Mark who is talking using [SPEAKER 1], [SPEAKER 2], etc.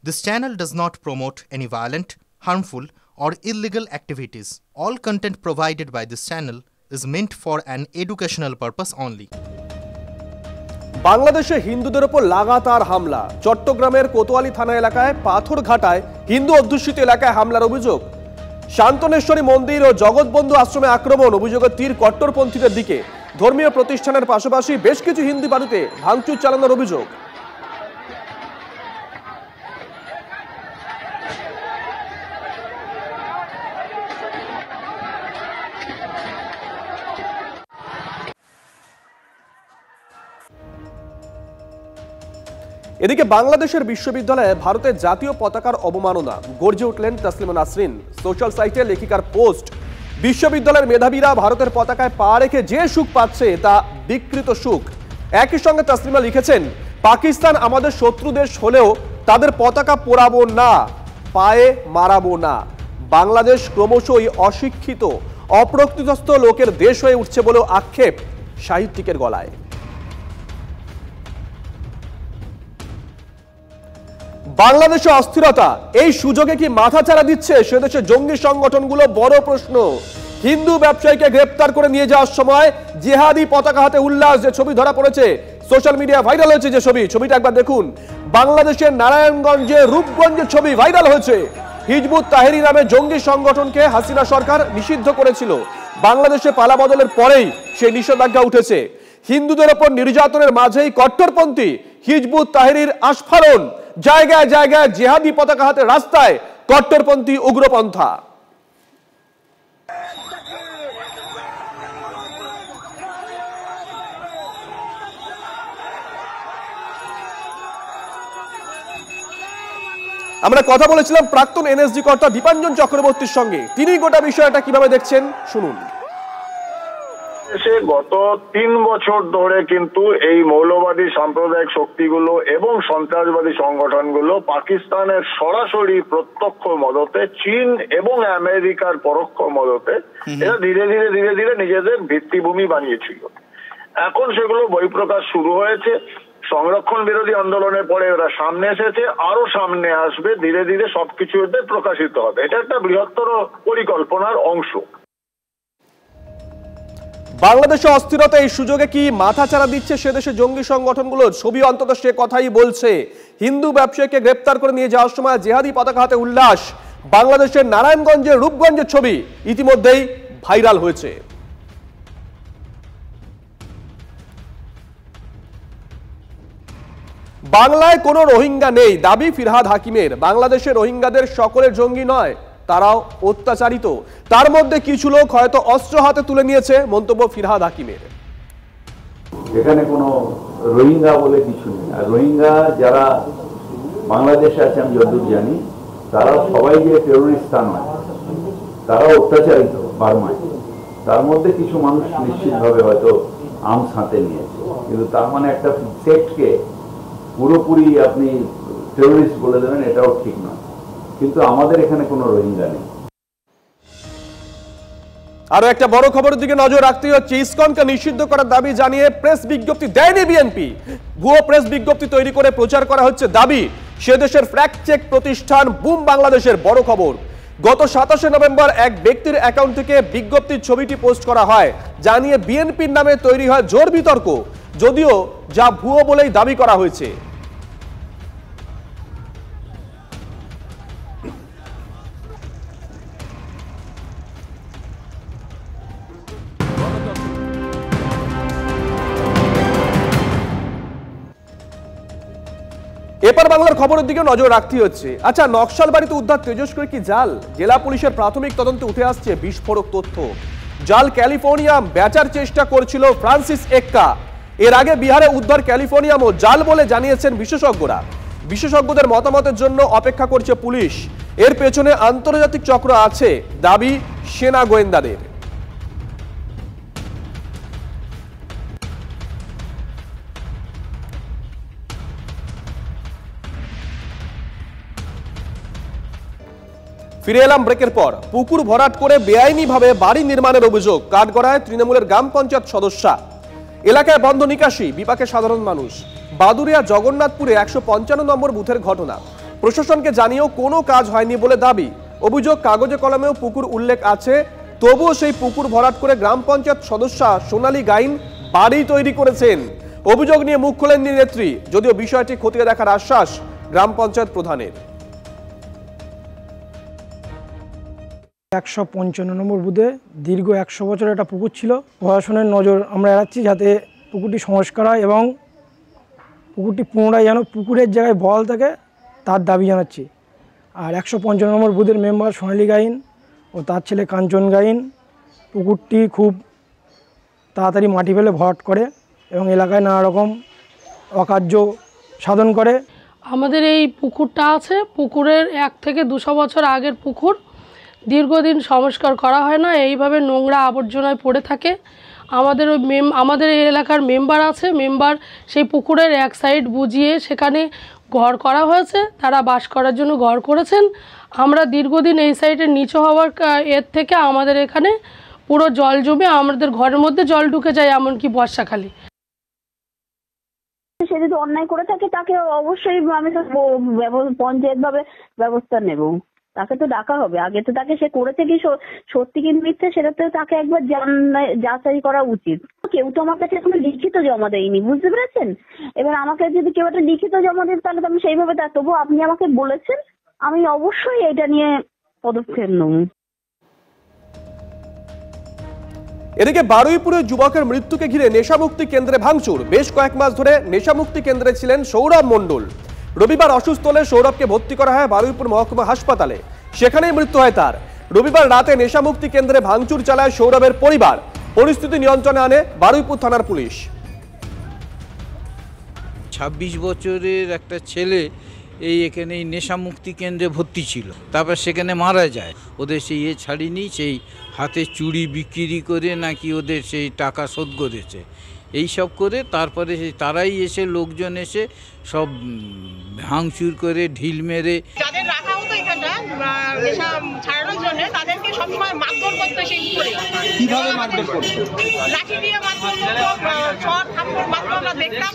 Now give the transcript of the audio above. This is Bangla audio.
[SPEAKER 1] This channel does not promote any violent, harmful, or illegal activities. All content provided by this channel is meant for an educational purpose only.
[SPEAKER 2] বাংলাদেশে হিন্দুদের উপর লাগাতার হামলা। চট্টগ্রামের কোতোয়ালি থানা এলাকায় পাথরঘাটায় হিন্দু অধ্যুষিত এলাকায় হামলার অভিযোগ। শান্তনেশ্বরী মন্দির ও জগৎবন্ধু আশ্রমে আক্রমণ, অভিযোগের তীর কট্টরপন্থীদের দিকে। ধর্মীয় প্রতিষ্ঠানের পাশাপাশি বেশ কিছু হিন্দু বাড়িতে ভাঙচুর চালানোর অভিযোগ। এদিকে বাংলাদেশের বিশ্ববিদ্যালয়ে ভারতের জাতীয় পতাকার অবমাননা, গর্জে উঠলেন তাসলিমা নাসরিন। সোশ্যাল সাইটে লেখিকার পোস্ট, বিশ্ববিদ্যালয়ের মেধাবীরা ভারতের পতাকায় পা রেখে যে সুখ পাচ্ছে তা বিকৃত সুখ। একই সঙ্গে তাসলিমা লিখেছেন, পাকিস্তান আমাদের শত্রু দেশ হলেও তাদের পতাকা পোড়াবো না, পায়ে মারাবো না। বাংলাদেশ ক্রমশই অশিক্ষিত, অপ্রকৃতিস্থ লোকের দেশ হয়ে উঠছে বলেও আক্ষেপ সাহিত্যিকের গলায়। বাংলাদেশে অস্থিরতা, এই সুযোগে কি মাথাচাড়া দিচ্ছে সে দেশের জঙ্গি সংগঠনগুলো? বড় প্রশ্ন। হিন্দু ব্যবসায়ীকে গ্রেপ্তার করে নিয়ে যাওয়ার সময় জিহাদি পতাকা হাতে উল্লাস, যে ছবি ধরা পড়েছে, সোশ্যাল মিডিয়া ভাইরাল হয়েছে যে ছবিটা একবার দেখুন। বাংলাদেশের নারায়ণগঞ্জে রূপগঞ্জের ছবি ভাইরাল হয়েছে। হিজবুত তাহরির নামে জঙ্গি সংগঠনকে হাসিনা সরকার নিষিদ্ধ করেছিল। বাংলাদেশে পালাবদলের পরেই সেই নিষেধাজ্ঞা উঠেছে। হিন্দুদের ওপর নির্যাতনের মাঝেই কট্টরপন্থী হিজবুত তাহরির আস্ফালন। জায়গায় জায়গায় জিহাদি পতাকা হাতে রাস্তায় কট্টরপন্থী উগ্রপন্থা। আমরা কথা বলেছিলাম প্রাক্তন এনএসজি কর্তা দীপাঞ্জন চক্রবর্তীর সঙ্গে। তিনি গোটা বিষয়টা কিভাবে দেখছেন শুনুন।
[SPEAKER 3] গত 3 বছর ধরে কিন্তু এই মৌলবাদী সাম্প্রদায়িক শক্তিগুলো এবং সন্ত্রাসবাদী সংগঠনগুলো পাকিস্তানের সরাসরি প্রত্যক্ষ মদতে, চীন এবং আমেরিকার পরোক্ষ মদতে এরা ধীরে ধীরে নিজেদের ভিত্তিভূমি বানিয়েছিল। এখন সেগুলো বহিঃপ্রকাশ শুরু হয়েছে। সংরক্ষণ বিরোধী আন্দোলনের পরে ওরা সামনে এসেছে, আরো সামনে আসবে। ধীরে ধীরে সবকিছু এদের প্রকাশিত হবে। এটা একটা বৃহত্তর পরিকল্পনার অংশ।
[SPEAKER 2] বাংলাদেশে অস্থিরতা, এই সুযোগে কি মাথাচাড়া দিচ্ছে সে দেশে জঙ্গি সংগঠনগুলো? ছবি অন্তত সে কথাই বলছে। হিন্দু ব্যবসায়ীকে গ্রেপ্তার করে নিয়ে যাওয়ার সময় জিহাদি পতাকা হাতে উল্লাস। বাংলাদেশের নারায়ণগঞ্জের রূপগঞ্জের ছবি ইতিমধ্যেই ভাইরাল হয়েছে। বাংলায় কোনো রোহিঙ্গা নেই, দাবি ফিরহাদ হাকিমের। বাংলাদেশে রোহিঙ্গাদের সকলের জঙ্গি নয়, তারাও অত্যাচারিত। তার মধ্যে কিছু লোক হয়তো অস্ত্র হাতে তুলে নিয়েছে, মন্তব্য ফিরহাদ হাকিমের।
[SPEAKER 4] এখানে কোনো রোহিঙ্গা বলে কিছু নেই। আর রোহিঙ্গা যারা বাংলাদেশে আছে, আমি যতদূর জানি, তারা সবাই যে টেরোরিস্ট তা নয়, তারা অত্যাচারিত বার্মায়। তার মধ্যে কিছু মানুষ নিশ্চিতভাবে হয়তো আর্মস হাতে নিয়েছে, কিন্তু তার মানে একটা সেক্টকে পুরোপুরি আপনি টেরোরিস্ট বলে দেবেন, এটাও ঠিক নয়। কিন্তু আমাদের এখানে কোনো রোহিঙ্গা নেই।
[SPEAKER 2] আরো একটা বড় খবরের দিকে নজর রাখতে হচ্ছে। ইসকনকে নিষিদ্ধ করার দাবি জানিয়ে প্রেস বিজ্ঞপ্তি দেয়নি বিএনপি। ভুয়ো প্রেস বিজ্ঞপ্তি তৈরি করে প্রচার করা হচ্ছে দাবি সে দেশের ফ্যাক্ট চেক প্রতিষ্ঠান বুম বাংলাদেশের। বড় খবর, গত 27 নভেম্বর এক ব্যক্তির অ্যাকাউন্ট থেকে বিজ্ঞপ্তির ছবিটি পোস্ট করা হয়, জানিয়ে বিএনপির নামে তৈরি হয় জোর বিতর্ক, যদিও যা ভুয়ো বলেই দাবি করা হয়েছে। এপার বাংলার খবরের দিকে নজর রাখতে হচ্ছে। আচ্ছা, নকশালবাড়িতে উদ্ধার তেজস্ক্রিয় কি জাল? জেলা পুলিশের প্রাথমিক তদন্তে উঠে আসছে বিস্ফোরক তথ্য। জাল ক্যালিফোর্নিয়াম বেচার চেষ্টা করছিল ফ্রান্সিস এক্কা। এর আগে বিহারে উদ্ধার ক্যালিফোর্নিয়ামও জাল বলে জানিয়েছেন বিশেষজ্ঞরা। বিশেষজ্ঞদের মতামতের জন্য অপেক্ষা করছে পুলিশ। এর পেছনে আন্তর্জাতিক চক্র আছে, দাবি সেনা গোয়েন্দাদের। ফিরে এলাম ব্রেকের পর। পুকুর ভরাট করে বেআইনিভাবে বাড়ি নির্মাণের অভিযোগ কাঠগড়ায় তৃণমূলের গ্রাম পঞ্চায়েত সদস্যা। এলাকায় বন্ধ নিকাশি, বিপাকে সাধারণ মানুষ। বাদুরিয়া জগন্নাথপুরে 155 নম্বর বুথের ঘটনা। প্রশাসনকে জানিয়েও কোনো কাজ হয়নি বলে দাবি। অভিযোগ, কাগজে কলমেও পুকুর উল্লেখ আছে, তবুও সেই পুকুর ভরাট করে গ্রাম পঞ্চায়েত সদস্যা সোনালী গাইন বাড়ি তৈরি করেছেন। অভিযোগ নিয়ে মুখ খোলেননি নেত্রী, যদিও বিষয়টি খতিয়ে দেখার আশ্বাস গ্রাম পঞ্চায়েত প্রধানের।
[SPEAKER 5] 155 নম্বর বুথে দীর্ঘ 100 বছর একটা পুকুর ছিল। প্রশাসনের নজর আমরা এড়াচ্ছি যাতে পুকুরটি সংস্কার হয় এবং পুকুরটি পুনরায় যেন পুকুরের জায়গায় বহাল থাকে তার দাবি জানাচ্ছি। আর 155 নম্বর বুথের মেম্বার সোনালী গাইন ও তার ছেলে কাঞ্চন গাইন পুকুরটি খুব তাড়াতাড়ি মাটি ফেলে ভরাট করে এবং এলাকায় নানা রকম অকার্য সাধন করে।
[SPEAKER 6] আমাদের এই পুকুরটা আছে, পুকুরের 1 থেকে 200 বছর আগের পুকুর, দীর্ঘদিন সংস্কার করা হয় না, এইভাবে নোংরা আবর্জনায় পড়ে থাকে। আমাদের এই এলাকার মেম্বার আছে, মেম্বার সেই পুকুরের এক সাইড বুঝিয়ে সেখানে ঘর করা হয়েছে, তারা বাস করার জন্য ঘর করেছেন। আমরা দীর্ঘদিন এই সাইডের নিচু হওয়ার এর থেকে আমাদের এখানে পুরো জল জমে আমাদের ঘরের মধ্যে জল ঢুকে যায়, এমনকি বর্ষাকালে।
[SPEAKER 7] সে যদি অন্যায় করে থাকে তাকে অবশ্যই আমি তো পঞ্চায়েত ভাবে ব্যবস্থা নেব, তাকে তো ডাকা হবে। আগে তো তাকে সে করেছে কি সত্যি কি মিথ্যে সেটা তো তাকে একবার যাচাই করা উচিত। কেউ তো আমার কাছে এখনো লিখিত জমা দেয়নি, বুঝতে পেরেছেন? এবার আমাকে যদি কেউ একটা লিখিত জমা দেন তাহলে তো আমি সেইভাবে তবু আপনি আমাকে বলেছেন, আমি অবশ্যই এটা নিয়ে পদক্ষেপ নেব।
[SPEAKER 2] এদিকে বারুইপুরে যুবকের মৃত্যুকে ঘিরে নেশামুক্তি কেন্দ্রে ভাঙচুর। বেশ কয়েক মাস ধরে নেশামুক্তি কেন্দ্রে ছিলেন সৌরভ মণ্ডল। রবিবার অসুস্থ হলে সৌরভকে ভর্তি করা হয় বারুইপুর মহকুমা হাসপাতালে, সেখানেই মৃত্যু হয় তার। রবিবার রাতে নেশামুক্তি কেন্দ্রে ভাঙচুর চালায় সৌরভের পরিবার। পরিস্থিতি নিয়ন্ত্রণে আনে বারুইপুর থানার পুলিশ।
[SPEAKER 8] 26 বছরের একটা ছেলে এখানে নেশামুক্তি কেন্দ্রে ভর্তি ছিল, তারপর সেখানে মারা যায়। ওদের সেই ছাড়িনি, সেই হাতে চুড়ি বিক্রি করে নাকি ওদের সেই টাকা শোধ করেছে। এইসব করে তারপরে তারাই এসে লোকজন এসে সব ভাঙচুর করে ঢিল মেরে
[SPEAKER 9] যাদের রাখা হতো এখানটা নেশা ছাড়ানোর জন্য তাদেরকে সবসময় মারধর করতো। সেই করে কিভাবে মারধর করতো? লাঠি দিয়ে মারধর করতো, ছড় থাপ্পড় মারতো, আমরা দেখতাম।